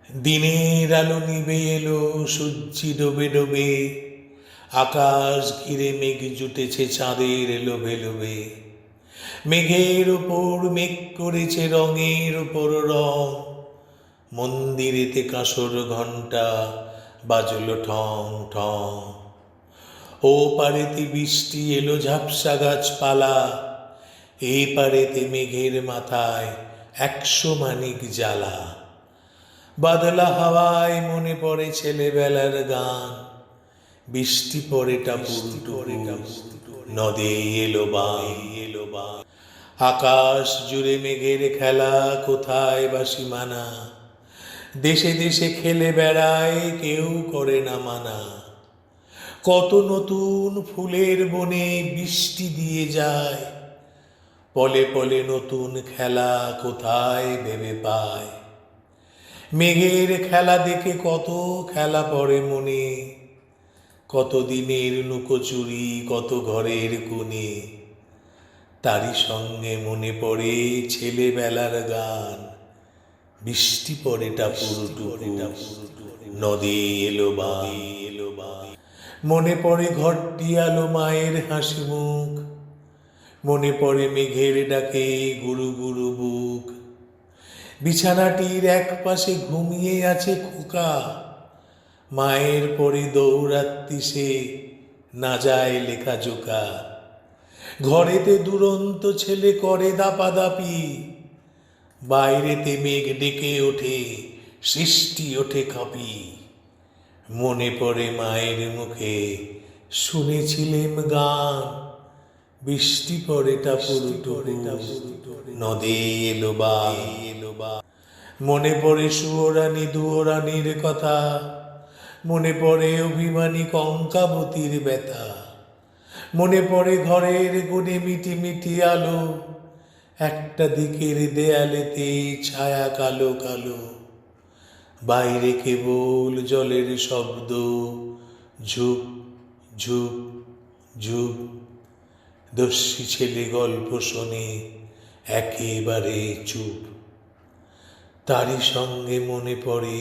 দিনের আলো নিভে এলো, সূর্যি ডোবে ডোবে, আকাশ ঘিরে মেঘ জুটেছে চাঁদের লোভে লোভে। মেঘের ওপর মেঘ করেছে রঙের ওপর রং, মন্দিরেতে কাঁসর ঘণ্টা বাজলো ঠং ঠং। ও পারেতে বৃষ্টি এলো ঝাপসা গাছপালা, এ পারেতে মেঘের মাথায় 100 মানিক জ্বালা। বাদলা হাওয়ায় মনে পড়ে ছেলেবেলার গান, বৃষ্টি পড়ে টাপুর নদে এলো বান। আকাশ জুড়ে মেঘের খেলা, কোথায় বা সীমানা, দেশে দেশে খেলে বেড়ায়, কেউ করে না মানা। কত নতুন ফুলের বনে বৃষ্টি দিয়ে যায়, পলে পলে নতুন খেলা কোথায় ভেবে পায়। মেঘের খেলা দেখে কত খেলা পড়ে মনে, কত দিনের লুকোচুরি, কত ঘরের কোণে। তারই সঙ্গে মনে পড়ে ছেলেবেলার গান, বৃষ্টি পড়ে টাপুর নদে এলো বান। মনে পড়ে ঘরটি আলো মায়ের হাসি মুখ, মনে পড়ে মেঘের ডাকে গুরু গুরু বুক। বিছানাটির এক পাশে ঘুমিয়ে আছে খোকা, মায়ের পরে দৌড়াত্তি সে না যায় লেখাজোকা। ঘরেতে দুরন্ত ছেলে করে দাপাদাপি, বাইরেতে মেঘ ডেকে ওঠে, সৃষ্টি ওঠে কাঁপি। মনে পড়ে মায়ের মুখে শুনেছিলেম গান, বৃষ্টি পড়ে টাপুর নদে এলো বান। মনে পড়ে সুয়োরানী দুয়োরানীর কথা, মনে পড়ে অভিমানী কঙ্কাবতীর ব্যথা। মনে পড়ে ঘরের কোণে মিটি মিটি আলো, একটা দিকের দেয়ালেতে ছায়া কালো কালো। বাইরে কেবল জলের শব্দ, ঝুপ ঝুপ ঝুপ। দস্যি ছেলে গল্প শোনে একেবারে চুপ। তারই সঙ্গে মনে পড়ে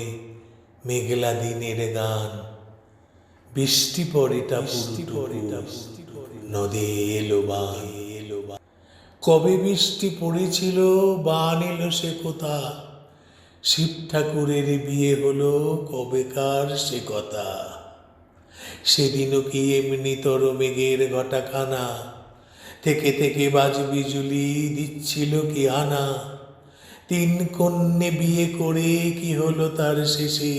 মেঘলা দিনের গান, বৃষ্টি পড়ে টাপুর নদে এলো বান। কবে বৃষ্টি পড়েছিল, বান এলো সে কথা, শিব ঠাকুরের বিয়ে হলো কবেকার সে কথা। সেদিনও কি এমনি তর মেঘের ঘটাখানা, থেকে থেকে বাজ বিজুলি দিচ্ছিল কি আনা। 3 কন্যে বিয়ে করে কি হলো তার শেষে,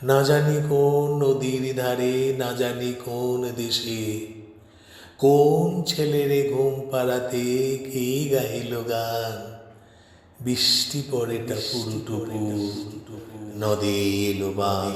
না জানি কোন নদীর ধারে, না জানি কোন দেশে। কোন ছেলেরে ঘুম পাড়াতে কে গাইল গান, বৃষ্টি পড়ে টাপুর নদে এলো বান।